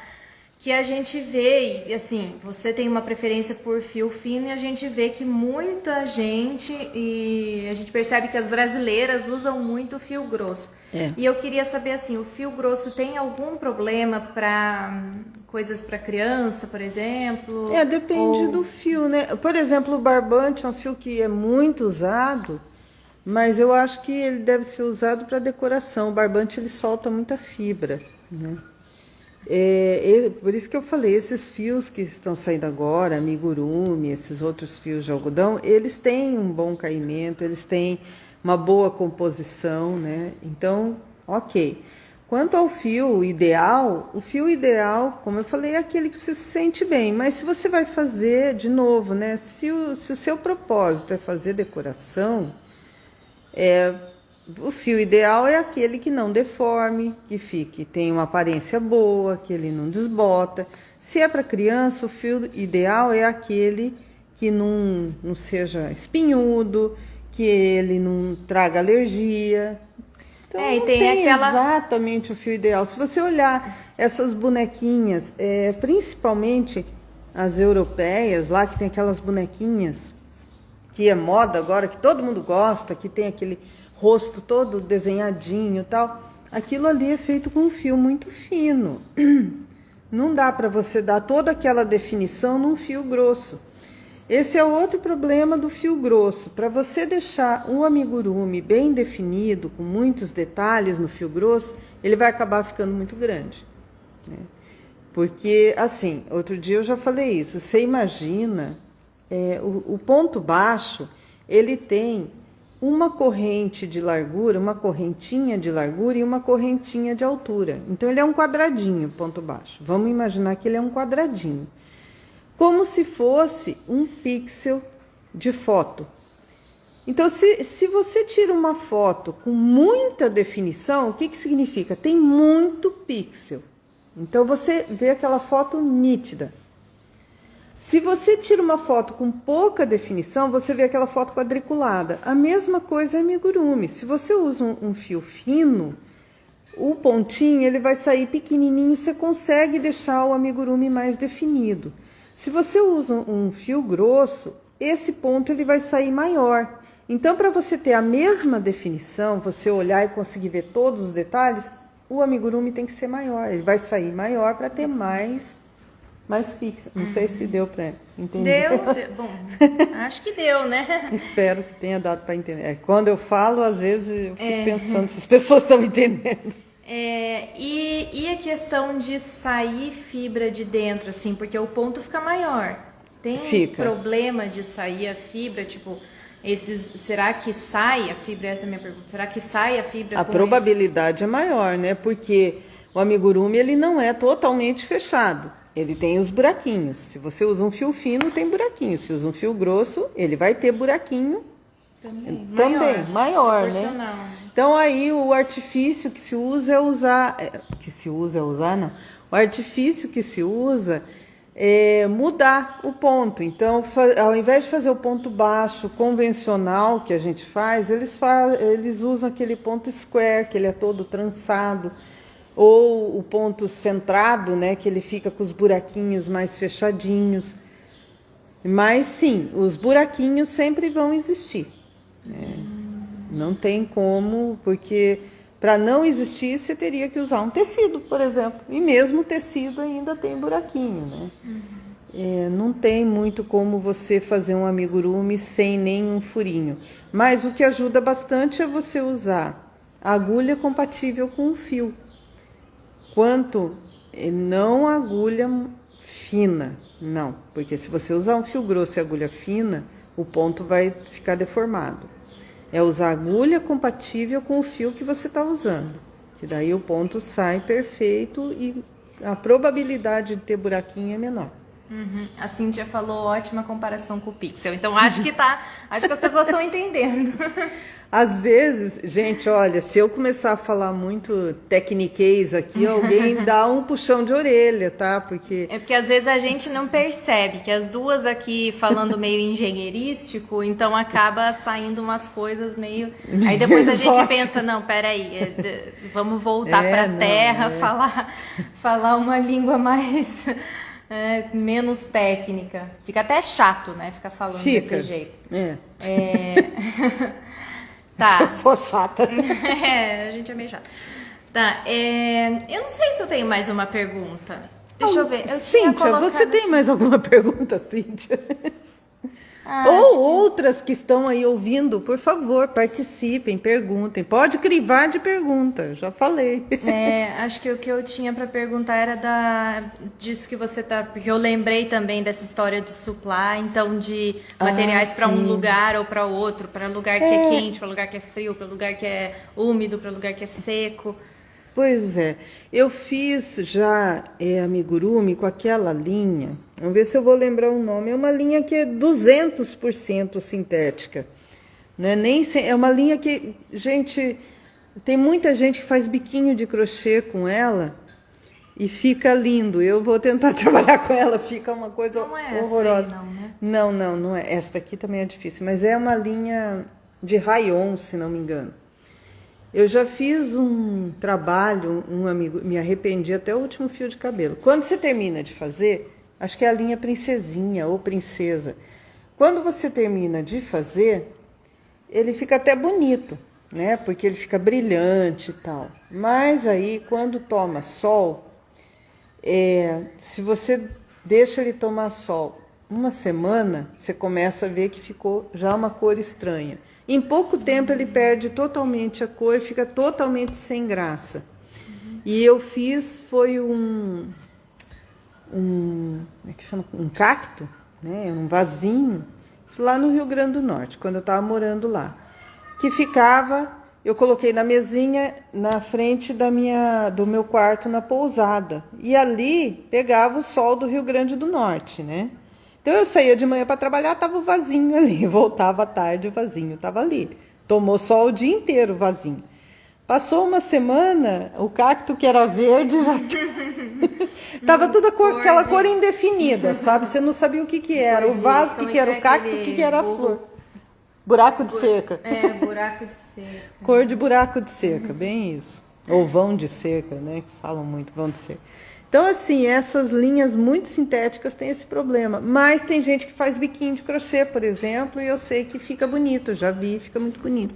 que a gente vê, e assim, você tem uma preferência por fio fino e a gente vê que muita gente, e a gente percebe que as brasileiras usam muito o fio grosso. E eu queria saber assim, o fio grosso tem algum problema para coisas para criança, por exemplo? Depende do fio, né? Por exemplo, o barbante é um fio que é muito usado, mas eu acho que ele deve ser usado para decoração. O barbante, ele solta muita fibra, né? Por isso que eu falei, esses fios que estão saindo agora, amigurumi, esses outros fios de algodão, eles têm um bom caimento, eles têm uma boa composição, né? Então, ok. Quanto ao fio ideal, o fio ideal, como eu falei, é aquele que se sente bem. Mas se você vai fazer, de novo, né? Se o seu propósito é fazer decoração, o fio ideal é aquele que não deforme, que tem uma aparência boa, que ele não desbota. Se é para criança, o fio ideal é aquele que não seja espinhudo, que ele não traga alergia. Então, não tem exatamente o fio ideal. Se você olhar essas bonequinhas, principalmente as europeias, lá que tem aquelas bonequinhas, que é moda agora, que todo mundo gosta, que tem aquele rosto todo desenhadinho e tal, aquilo ali é feito com um fio muito fino. Não dá para você dar toda aquela definição num fio grosso. Esse é outro problema do fio grosso. Para você deixar um amigurumi bem definido, com muitos detalhes no fio grosso, ele vai acabar ficando muito grande, né? Porque, assim, outro dia eu já falei isso, você imagina, o ponto baixo, ele tem uma corrente de largura, uma correntinha de largura e uma correntinha de altura. Então, ele é um quadradinho, ponto baixo. Vamos imaginar que ele é um quadradinho. Como se fosse um pixel de foto. Então, se você tira uma foto com muita definição, o que significa? Tem muito pixel. Então, você vê aquela foto nítida. Se você tira uma foto com pouca definição, você vê aquela foto quadriculada. A mesma coisa é amigurumi. Se você usa um fio fino, o pontinho ele vai sair pequenininho, você consegue deixar o amigurumi mais definido. Se você usa um fio grosso, esse ponto ele vai sair maior. Então, para você ter a mesma definição, você olhar e conseguir ver todos os detalhes, o amigurumi tem que ser maior. Ele vai sair maior para ter mais pixels. Não sei se deu para entender. Deu. Bom, acho que deu, né? Espero que tenha dado para entender. Quando eu falo, às vezes eu fico pensando se as pessoas estão entendendo. E a questão de sair fibra de dentro, assim, porque o ponto fica maior. Tem problema de sair a fibra, tipo, será que sai a fibra? Essa é a minha pergunta. Será que sai a fibra? A probabilidade é maior, né? Porque o amigurumi ele não é totalmente fechado. Ele tem os buraquinhos. Se você usa um fio fino, tem buraquinho. Se usa um fio grosso, ele vai ter buraquinho também maior, né? Então aí o artifício que se usa é usar, não. O artifício que se usa é mudar o ponto. Então, ao invés de fazer o ponto baixo convencional que a gente faz, eles usam aquele ponto square, que ele é todo trançado, ou o ponto centrado, né, que ele fica com os buraquinhos mais fechadinhos. Mas sim, os buraquinhos sempre vão existir, né? Não tem como, porque para não existir você teria que usar um tecido, por exemplo. E mesmo o tecido ainda tem buraquinho, né? Não tem muito como você fazer um amigurumi sem nenhum furinho. Mas o que ajuda bastante é você usar agulha compatível com o fio. Não agulha fina, não. Porque se você usar um fio grosso e agulha fina, o ponto vai ficar deformado. É usar agulha compatível com o fio que você está usando. Que daí o ponto sai perfeito e a probabilidade de ter buraquinho é menor. A Cíntia falou ótima comparação com o pixel. Então acho que as pessoas estão entendendo. Às vezes, gente, olha, se eu começar a falar muito tecniquez aqui, alguém dá um puxão de orelha, tá? Porque às vezes a gente não percebe que as duas aqui falando meio engenheirístico, então acaba saindo umas coisas meio... Aí depois a gente pensa, não, peraí, vamos voltar para a terra, falar uma língua mais... menos técnica. Fica até chato, né? Ficar falando desse jeito. Tá. Eu sou chata. A gente é meio chata. Tá, eu não sei se eu tenho mais uma pergunta. Deixa eu ver. Cíntia, você tem mais alguma pergunta, Cíntia? Ou outras que estão aí ouvindo, por favor, participem, perguntem. Pode crivar de pergunta, já falei. Acho que o que eu tinha para perguntar era disso que você tá... Porque eu lembrei também dessa história do supply, então de materiais para um lugar ou para outro, para lugar que é quente, para lugar que é frio, para lugar que é úmido, para lugar que é seco. Pois é, eu fiz já amigurumi com aquela linha, vamos ver se eu vou lembrar o nome, é uma linha que é 200% sintética, né? É uma linha que, gente, tem muita gente que faz biquinho de crochê com ela e fica lindo. Eu vou tentar trabalhar com ela, fica uma coisa horrorosa. Essa aí, não, né? Não é. Esta aqui também é difícil, mas é uma linha de rayon, se não me engano. Eu já fiz um trabalho, me arrependi até o último fio de cabelo. Quando você termina de fazer, acho que é a linha princesinha ou princesa. Quando você termina de fazer, ele fica até bonito, né? Porque ele fica brilhante e tal. Mas aí, quando toma sol, se você deixa ele tomar sol uma semana, você começa a ver que ficou já uma cor estranha. Em pouco tempo ele perde totalmente a cor e fica totalmente sem graça. E eu fiz, foi como é que chama? Um cacto, né? Um vasinho, isso lá no Rio Grande do Norte, quando eu estava morando lá. Que ficava, eu coloquei na mesinha na frente do meu quarto na pousada. E ali pegava o sol do Rio Grande do Norte, né? Então eu saía de manhã para trabalhar, tava o vasinho ali. Voltava à tarde, o vasinho tava ali. Tomou sol o dia inteiro o vasinho. Passou uma semana, o cacto que era verde já tava toda aquela cor indefinida, sabe? Você não sabia o que era. O vaso, o que era o cacto, o que era a flor. Buraco de cerca. Buraco de cerca. Cor de buraco de cerca, bem isso. Ou vão de cerca, né? Que falam muito, vão de cerca. Então, assim, essas linhas muito sintéticas têm esse problema. Mas tem gente que faz biquinho de crochê, por exemplo, e eu sei que fica bonito, já vi, fica muito bonito.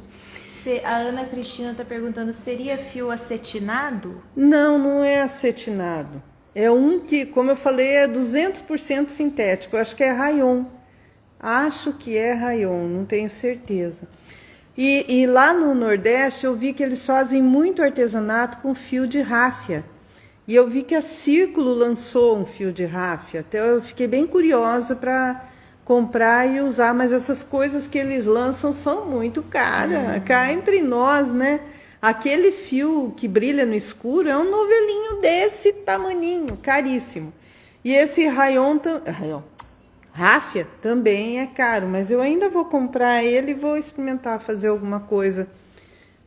A Ana Cristina está perguntando, seria fio acetinado? Não, não é acetinado. É um que, como eu falei, é 200% sintético. Eu acho que é rayon. Acho que é rayon, não tenho certeza. E lá no Nordeste eu vi que eles fazem muito artesanato com fio de ráfia. E eu vi que a Círculo lançou um fio de ráfia. Até eu fiquei bem curiosa para comprar e usar, mas essas coisas que eles lançam são muito caras. Cá entre nós, né? Aquele fio que brilha no escuro é um novelinho desse tamaninho, caríssimo. E esse ráfia também é caro, mas eu ainda vou comprar ele e vou experimentar fazer alguma coisa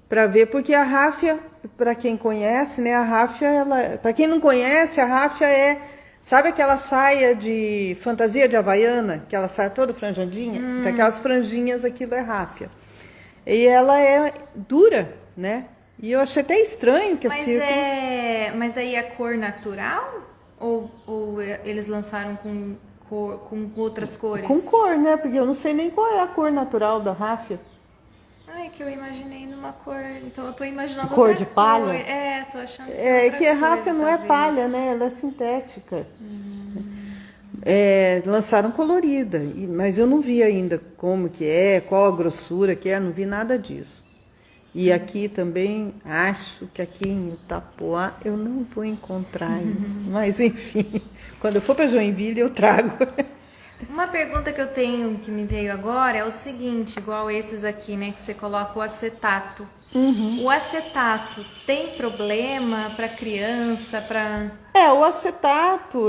para ver, porque a ráfia, para quem conhece, né, a ráfia, para quem não conhece, a ráfia sabe aquela saia de fantasia de Havaiana, aquela saia toda franjadinha? Então, aquelas franjinhas, aquilo é ráfia. E ela é dura, né? E eu achei até estranho que Mas daí é cor natural? Ou eles lançaram com outras cores? Com cor, né? Porque eu não sei nem qual é a cor natural da ráfia. Ai, que eu imaginei numa cor. Então eu tô imaginando cor de palha? Tô achando que que a ráfia não é palha, né? Ela é sintética. Lançaram colorida, mas eu não vi ainda como que é, qual a grossura que é, não vi nada disso. E aqui também, acho que aqui em Itapoá eu não vou encontrar isso. Mas enfim, quando eu for para Joinville eu trago. Uma pergunta que eu tenho, que me veio agora, é o seguinte, igual esses aqui, né, que você coloca o acetato. O acetato tem problema para criança, para... O acetato,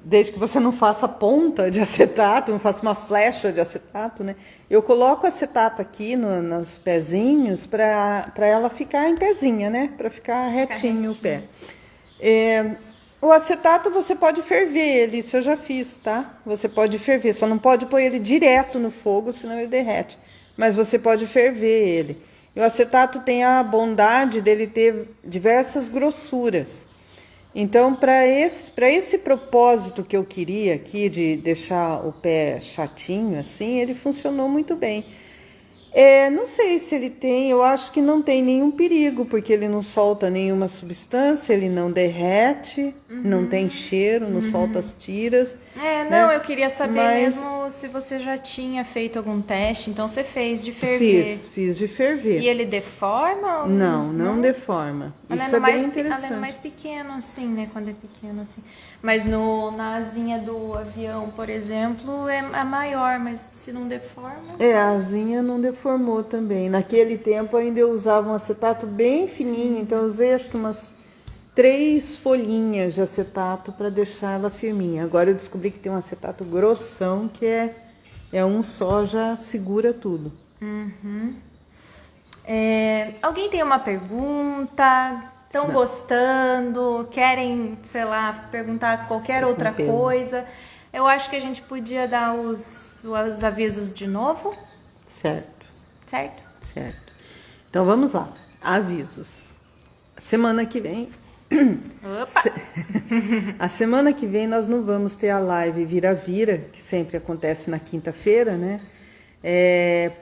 desde que você não faça ponta de acetato, não faça uma flecha de acetato, né? Eu coloco acetato aqui nos pezinhos para ela ficar em pezinha, né? Para ficar retinho o pé. O acetato você pode ferver ele, isso eu já fiz, tá? Você pode ferver, só não pode pôr ele direto no fogo, senão ele derrete. Mas você pode ferver ele. E o acetato tem a bondade dele ter diversas grossuras. Então, para esse propósito que eu queria aqui, de deixar o pé chatinho, assim, ele funcionou muito bem. Não sei se ele tem, eu acho que não tem nenhum perigo, porque ele não solta nenhuma substância, ele não derrete, não tem cheiro, não solta as tiras. Eu queria saber mesmo se você já tinha feito algum teste, então você fez de ferver. Fiz de ferver. E ele deforma? Não deforma. Isso é bem interessante. Além do mais pequeno, assim, né, quando é pequeno, assim. Mas na asinha do avião, por exemplo, é a maior, mas se não deforma... A asinha não deformou também. Naquele tempo ainda eu usava um acetato bem fininho, então eu usei acho que umas 3 folhinhas de acetato para deixar ela firminha. Agora eu descobri que tem um acetato grossão, que é um só, já segura tudo. Alguém tem uma pergunta? Estão gostando? Querem, sei lá, perguntar qualquer outra coisa? Eu acho que a gente podia dar os avisos de novo. Certo. Certo. Então vamos lá. Avisos. Semana que vem. Opa! A semana que vem nós não vamos ter a live Vira-Vira, que sempre acontece na quinta-feira, né?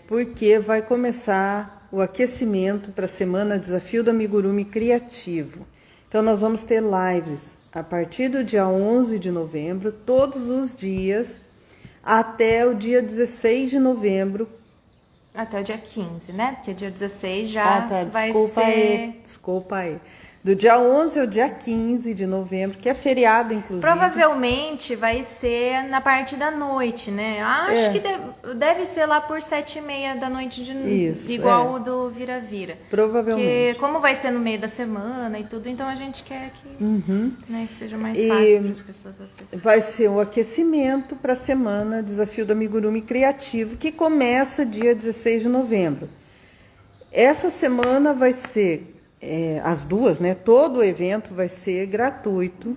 Porque vai começar o aquecimento para a semana Desafio do Amigurumi Criativo. Então nós vamos ter lives a partir do dia 11 de novembro, todos os dias, até o dia 16 de novembro. Até o dia 15, né? Porque dia 16 já vai Desculpa ser... aí, desculpa aí. Do dia 11 ao dia 15 de novembro, que é feriado, inclusive. Provavelmente vai ser na parte da noite, né? Acho que deve ser lá por 7h30 da noite, igual o do Vira-Vira. Provavelmente. Porque como vai ser no meio da semana e tudo, então a gente quer que, né, que seja mais fácil para as pessoas acessarem. Vai ser o aquecimento para a semana Desafio do Amigurumi Criativo, que começa dia 16 de novembro. Essa semana vai ser... as duas, né? Todo o evento vai ser gratuito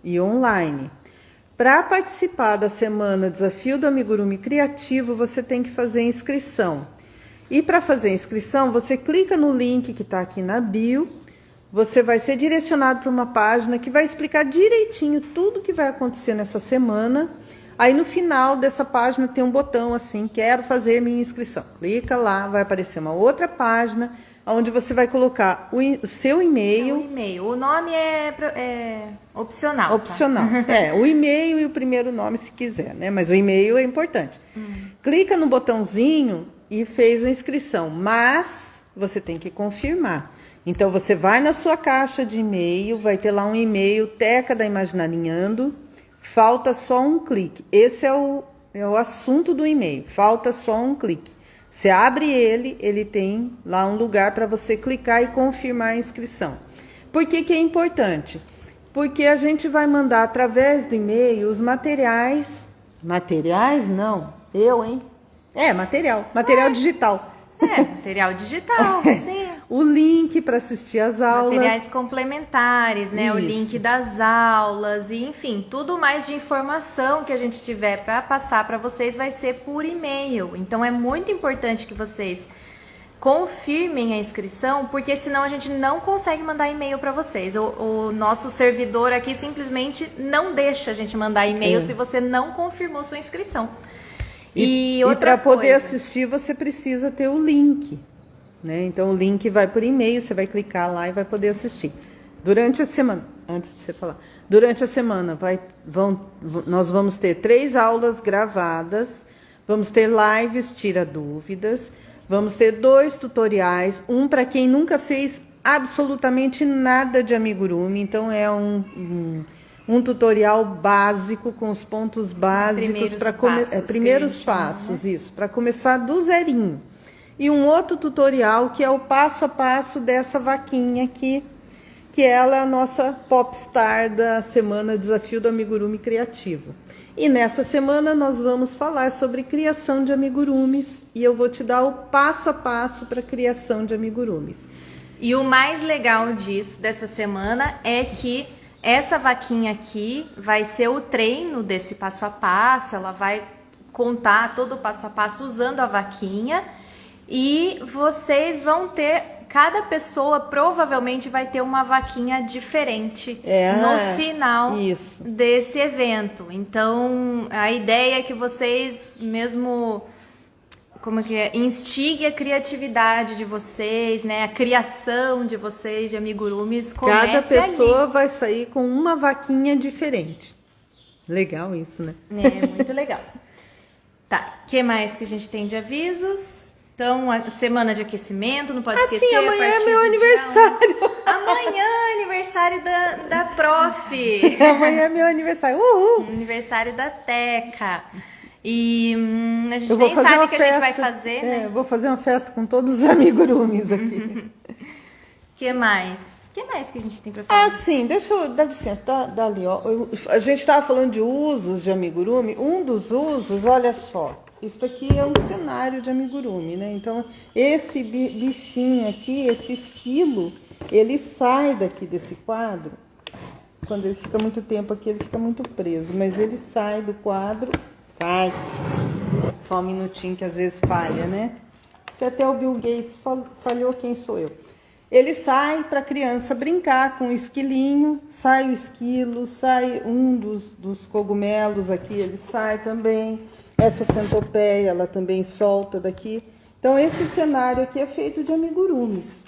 e online. Para participar da semana Desafio do Amigurumi Criativo, você tem que fazer inscrição. E para fazer inscrição, você clica no link que está aqui na bio, você vai ser direcionado para uma página que vai explicar direitinho tudo que vai acontecer nessa semana. Aí no final dessa página tem um botão assim, quero fazer minha inscrição. Clica lá, vai aparecer uma outra página, onde você vai colocar o seu e-mail. O e-mail. O nome é opcional. Opcional. Tá? O e-mail e o primeiro nome se quiser, né? Mas o e-mail é importante. Clica no botãozinho e fez a inscrição, mas você tem que confirmar. Então você vai na sua caixa de e-mail, vai ter lá um e-mail, Teca da Imaginariando, falta só um clique. Esse é o assunto do e-mail, falta só um clique. Você abre ele tem lá um lugar para você clicar e confirmar a inscrição. Por que que é importante? Porque a gente vai mandar através do e-mail os materiais. Materiais? Não. Material digital. Material digital, sim. O link para assistir às aulas. Materiais complementares, né? Isso. O link das aulas e, enfim, tudo mais de informação que a gente tiver para passar para vocês vai ser por e-mail. Então, é muito importante que vocês confirmem a inscrição, porque senão a gente não consegue mandar e-mail para vocês. O nosso servidor aqui simplesmente não deixa a gente mandar e-mail se você não confirmou sua inscrição. E para poder assistir, você precisa ter o link, né? Então, o link vai por e-mail, você vai clicar lá e vai poder assistir. Durante a semana, antes de você falar, durante a semana nós vamos ter 3 aulas gravadas, vamos ter lives, tira dúvidas, vamos ter 2 tutoriais, um para quem nunca fez absolutamente nada de amigurumi, então é um tutorial básico com os pontos básicos para primeiros passos, né? Isso, para começar do zerinho. E um outro tutorial que é o passo a passo dessa vaquinha aqui, que ela é a nossa popstar da semana Desafio do Amigurumi Criativo. E nessa semana nós vamos falar sobre criação de amigurumis e eu vou te dar o passo a passo para a criação de amigurumis. E o mais legal dessa semana é que essa vaquinha aqui vai ser o treino desse passo a passo, ela vai contar todo o passo a passo usando a vaquinha e vocês vão ter, cada pessoa provavelmente vai ter uma vaquinha diferente no final desse evento. Então, a ideia é que vocês mesmo... instigue a criatividade de vocês, né? A criação de vocês, de amigurumis. Cada pessoa vai sair com uma vaquinha diferente. Legal isso, né? É, muito legal. Tá, o que mais que a gente tem de avisos? Então, a semana de aquecimento, não pode esquecer. Amanhã é meu aniversário. Amanhã é aniversário da prof. Amanhã é meu aniversário. Uhul! Aniversário da Teca. E a gente nem sabe o que a gente vai fazer, né? Eu vou fazer uma festa com todos os amigurumis aqui. Que mais? O que mais que a gente tem para fazer? Sim, deixa eu dar licença, dá ali, ó. A gente estava falando de usos de amigurumi. Um dos usos, olha só, isso aqui é um cenário de amigurumi, né? Então, esse bichinho aqui, esse esquilo, ele sai daqui desse quadro. Quando ele fica muito tempo aqui, ele fica muito preso, mas ele sai do quadro. Sai. Só um minutinho que às vezes falha, né? Se até o Bill Gates falhou, quem sou eu? Ele sai para a criança brincar com o esquilinho, sai o esquilo, sai um dos cogumelos aqui, ele sai também. Essa centopeia, ela também solta daqui. Então, esse cenário aqui é feito de amigurumis.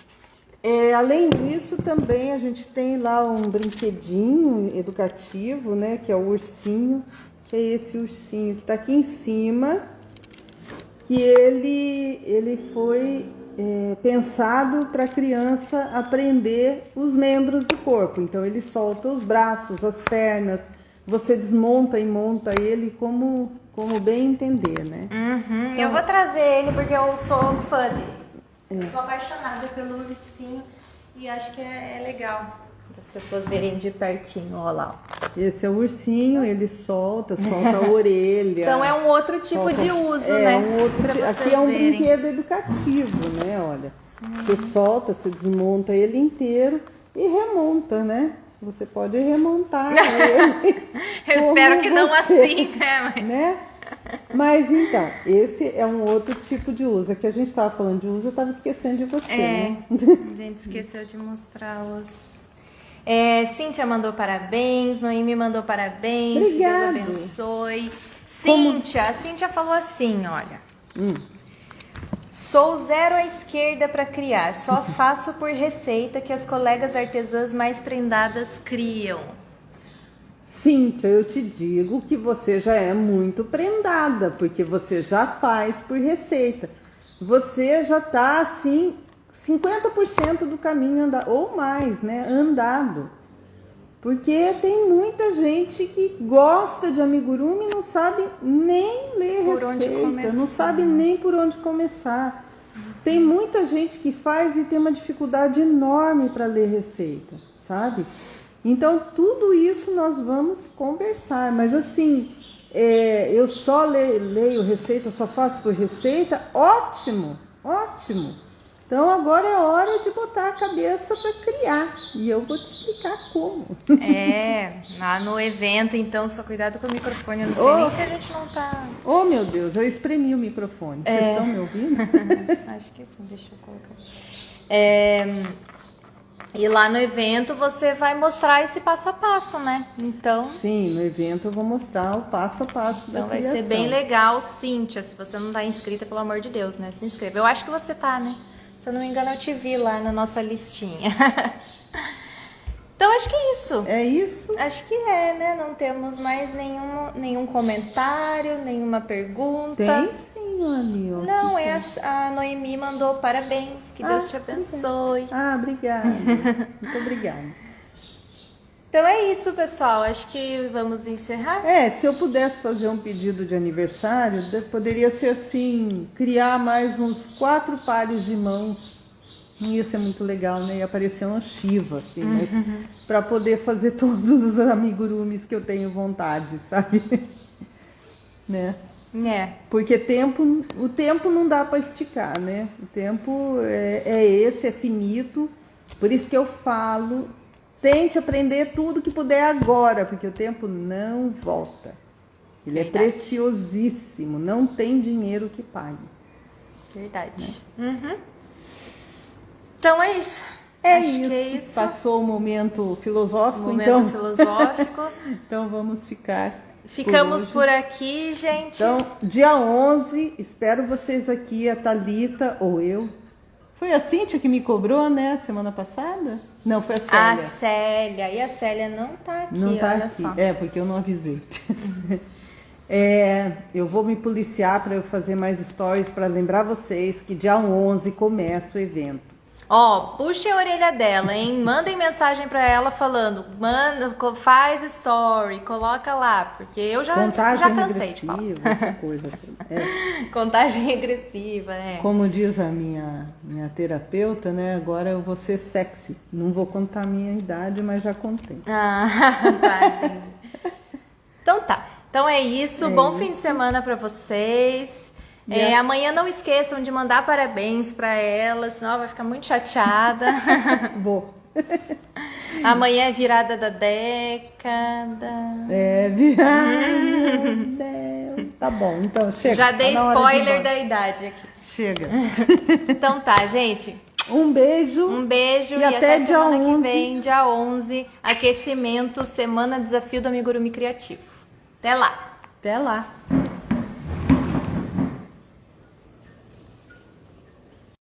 Além disso, também a gente tem lá um brinquedinho educativo, né? Que é o ursinho. que é esse ursinho que tá aqui em cima, que ele foi pensado para a criança aprender os membros do corpo. Então ele solta os braços, as pernas, você desmonta e monta ele como bem entender, né? Então, eu vou trazer ele porque eu sou fã dele. Eu sou apaixonada pelo ursinho e acho que é legal as pessoas verem de pertinho, olha lá. Esse é o ursinho, ele solta a orelha. Então é um outro tipo de uso, né? Aqui é um brinquedo educativo, né? Olha, você solta, você desmonta ele inteiro e remonta, né? Você pode remontar ele. Eu espero que não assim, né? Mas então, esse é um outro tipo de uso. Aqui a gente estava falando de uso, eu estava esquecendo de você, né? A gente esqueceu de mostrar os... Cíntia mandou parabéns, Noemi mandou parabéns. Obrigada. Deus abençoe. Cíntia, a Cíntia falou assim, olha. Sou zero à esquerda para criar, só faço por receita que as colegas artesãs mais prendadas criam. Cíntia, eu te digo que você já é muito prendada, porque você já faz por receita. Você já está assim, 50% do caminho andado, ou mais, né? Andado. Porque tem muita gente que gosta de amigurumi e não sabe nem ler receita, não sabe nem por onde começar. Tem muita gente que faz e tem uma dificuldade enorme para ler receita, sabe? Então, tudo isso nós vamos conversar. Mas assim, eu só leio receita, só faço por receita, ótimo, ótimo. Então, agora é hora de botar a cabeça para criar. E eu vou te explicar como. Lá no evento, então, só cuidado com o microfone. Eu não sei nem se a gente não tá... Oh, meu Deus, eu espremi o microfone. Vocês estão me ouvindo? Acho que sim, deixa eu colocar. E lá no evento você vai mostrar esse passo a passo, né? Então... Sim, no evento eu vou mostrar o passo a passo da criação. Vai ser bem legal, Cíntia. Se você não tá inscrita, pelo amor de Deus, né? Se inscreva. Eu acho que você tá, né? Se eu não me engano, eu te vi lá na nossa listinha. Então, acho que é isso. É isso? Acho que né? Não temos mais nenhum comentário, nenhuma pergunta. Tem sim, ali. Não, a Noemi mandou parabéns. Que Deus te abençoe. Obrigada. Muito obrigada. Então é isso, pessoal. Acho que vamos encerrar. Se eu pudesse fazer um pedido de aniversário, poderia ser assim, criar mais uns 4 pares de mãos. Não ia ser muito legal, né? Ia parecer uma Shiva, assim, mas para poder fazer todos os amigurumis que eu tenho vontade, sabe? Né? Porque o tempo não dá para esticar, né? O tempo é finito. Por isso que eu falo, tente aprender tudo que puder agora, porque o tempo não volta. Ele é preciosíssimo, não tem dinheiro que pague. Verdade. Né? Então é isso. Acho que é isso. Passou o momento filosófico, então vamos ficar. Ficamos por aqui, gente. Então, dia 11, espero vocês aqui, a Thalita ou eu. Foi a Cíntia que me cobrou, né, semana passada? Não, foi a Célia. A Célia. E a Célia não tá aqui, não tá olha aqui. só. Porque eu não avisei. Eu vou me policiar para eu fazer mais stories para lembrar vocês que dia 11 começa o evento. Puxem a orelha dela, hein? Mandem mensagem pra ela falando, faz story, coloca lá, porque eu já cansei de falar. Essa coisa. Contagem regressiva, Como diz a minha terapeuta, né? Agora eu vou ser sexy. Não vou contar a minha idade, mas já contei. Entendi. Então tá. Então é isso. Bom fim de semana pra vocês. Amanhã não esqueçam de mandar parabéns para ela, senão ela vai ficar muito chateada. Vou. Amanhã é virada da década. Meu Deus. Tá bom, então chega. Já dei spoiler da idade aqui. Chega. Então tá, gente. Um beijo. E até dia semana 11. Que vem, dia 11, aquecimento, Semana Desafio do Amigurumi Criativo. Até lá. Até lá.